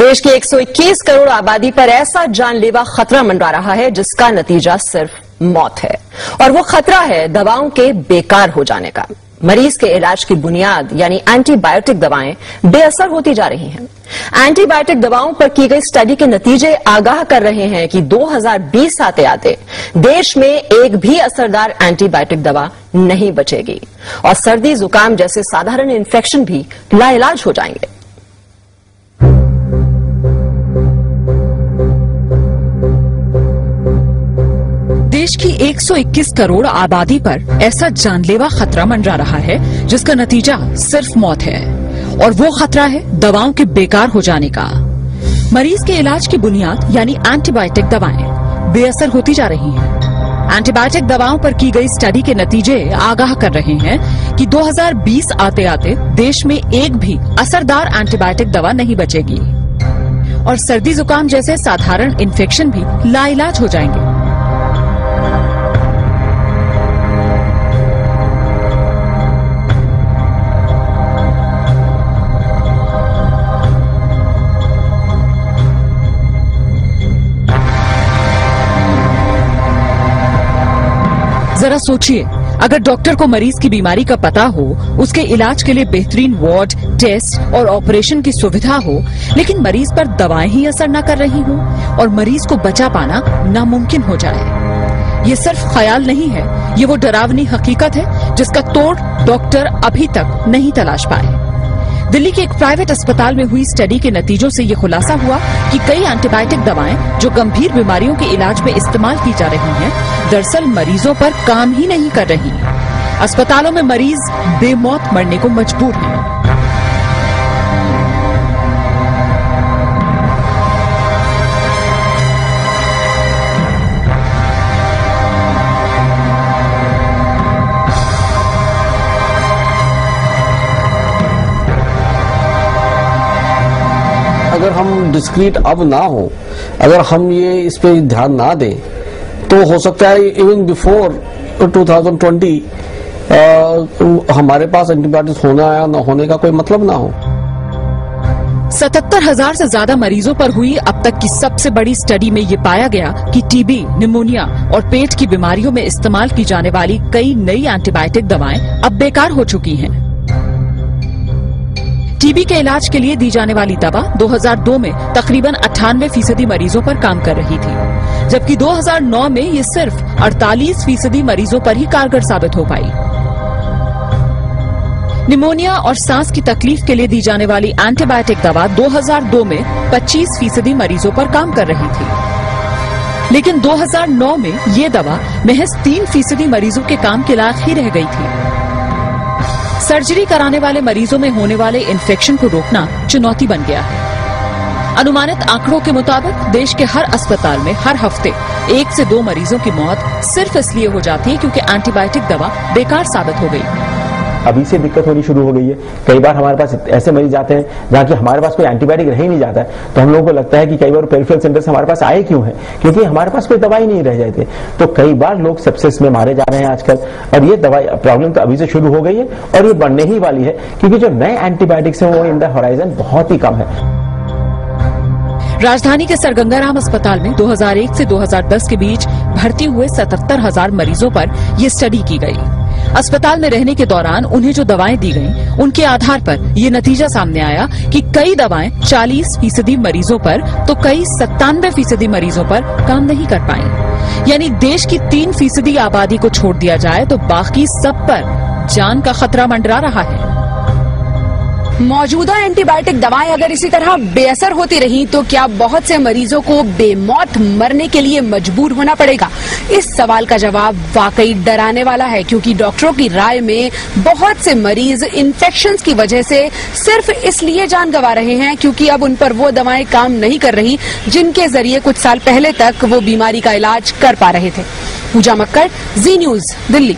देश की 121 करोड़ आबादी पर ऐसा जानलेवा खतरा मंडरा रहा है जिसका नतीजा सिर्फ मौत है, और वो खतरा है दवाओं के बेकार हो जाने का। मरीज के इलाज की बुनियाद यानी एंटीबायोटिक दवाएं बेअसर होती जा रही हैं। एंटीबायोटिक दवाओं पर की गई स्टडी के नतीजे आगाह कर रहे हैं कि 2020 आते आते देश में एक भी असरदार एंटीबायोटिक दवा नहीं बचेगी और सर्दी जुकाम जैसे साधारण इन्फेक्शन भी लाइलाज हो जाएंगे। देश की 121 करोड़ आबादी पर ऐसा जानलेवा खतरा मंडरा रहा है जिसका नतीजा सिर्फ मौत है, और वो खतरा है दवाओं के बेकार हो जाने का। मरीज के इलाज की बुनियाद यानी एंटीबायोटिक दवाएं बेअसर होती जा रही हैं। एंटीबायोटिक दवाओं पर की गई स्टडी के नतीजे आगाह कर रहे हैं कि 2020 आते आते देश में एक भी असरदार एंटीबायोटिक दवा नहीं बचेगी और सर्दी जुकाम जैसे साधारण इन्फेक्शन भी लाइलाज हो जाएंगे। जरा सोचिए, अगर डॉक्टर को मरीज की बीमारी का पता हो, उसके इलाज के लिए बेहतरीन वार्ड, टेस्ट और ऑपरेशन की सुविधा हो, लेकिन मरीज पर दवाएं ही असर न कर रही हो और मरीज को बचा पाना नामुमकिन हो जाए। ये सिर्फ ख्याल नहीं है, ये वो डरावनी हकीकत है जिसका तोड़ डॉक्टर अभी तक नहीं तलाश पाए। दिल्ली के एक प्राइवेट अस्पताल में हुई स्टडी के नतीजों से ये खुलासा हुआ कि कई एंटीबायोटिक दवाएं जो गंभीर बीमारियों के इलाज में इस्तेमाल की जा रही हैं, दरअसल मरीजों पर काम ही नहीं कर रही। अस्पतालों में मरीज बेमौत मरने को मजबूर हैं। अगर हम डिस्क्रीट अब ना हो, अगर हम ये इस पे ध्यान ना दें, तो हो सकता है इवन बिफोर 2020 हमारे पास एंटीबायोटिक्स होना या न होने का कोई मतलब ना हो। 77,000 से ज्यादा मरीजों पर हुई अब तक की सबसे बड़ी स्टडी में ये पाया गया कि टीबी, निमोनिया और पेट की बीमारियों में इस्तेमाल की जाने वाली कई नई एंटीबायोटिक दवाएं अब बेकार हो चुकी हैं। टीबी के इलाज के लिए दी जाने वाली दवा 2002 में तकरीबन 98% मरीजों पर काम कर रही थी, जबकि 2009 में ये सिर्फ 48% मरीजों पर ही कारगर साबित हो पाई। निमोनिया और सांस की तकलीफ के लिए दी जाने वाली एंटीबायोटिक दवा 2002 में 25% मरीजों पर काम कर रही थी, लेकिन 2009 में ये दवा महज 3% मरीजों के काम के लायक ही रह गई थी। सर्जरी कराने वाले मरीजों में होने वाले इन्फेक्शन को रोकना चुनौती बन गया है। अनुमानित आंकड़ों के मुताबिक देश के हर अस्पताल में हर हफ्ते 1 से 2 मरीजों की मौत सिर्फ इसलिए हो जाती है क्योंकि एंटीबायोटिक दवा बेकार साबित हो गई। अभी से दिक्कत होनी शुरू हो गई है। कई बार हमारे पास ऐसे मरीज आते हैं जहाँ की हमारे पास कोई एंटीबायोटिक रह ही नहीं जाता है, तो हम लोगों को लगता है कि कई बार पेरिफेरल सेंटर से हमारे पास आए क्यों है, क्योंकि हमारे पास कोई दवाई नहीं रह जाती। तो कई बार लोग सेप्सिस में मारे जा रहे हैं आजकल, और ये दवाई प्रॉब्लम तो अभी से शुरू हो गई है और ये बढ़ने ही वाली है, क्योंकि जो नए एंटीबायोटिक्स हैं वो इन द होराइजन बहुत ही कम है। राजधानी के सर गंगाराम अस्पताल में 2001 से 2010 के बीच भर्ती हुए 77,000 मरीजों पर यह स्टडी की गई। अस्पताल में रहने के दौरान उन्हें जो दवाएं दी गईं, उनके आधार पर ये नतीजा सामने आया कि कई दवाएं 40% मरीजों पर तो कई 97% मरीजों पर काम नहीं कर पाई। यानी देश की 3% आबादी को छोड़ दिया जाए तो बाकी सब पर जान का खतरा मंडरा रहा है। मौजूदा एंटीबायोटिक दवाएं अगर इसी तरह बेअसर होती रही तो क्या बहुत से मरीजों को बेमौत मरने के लिए मजबूर होना पड़ेगा? इस सवाल का जवाब वाकई डराने वाला है, क्योंकि डॉक्टरों की राय में बहुत से मरीज इन्फेक्शंस की वजह से सिर्फ इसलिए जान गंवा रहे हैं क्योंकि अब उन पर वो दवाएं काम नहीं कर रही जिनके जरिए कुछ साल पहले तक वो बीमारी का इलाज कर पा रहे थे। पूजा मक्कड़, जी न्यूज, दिल्ली।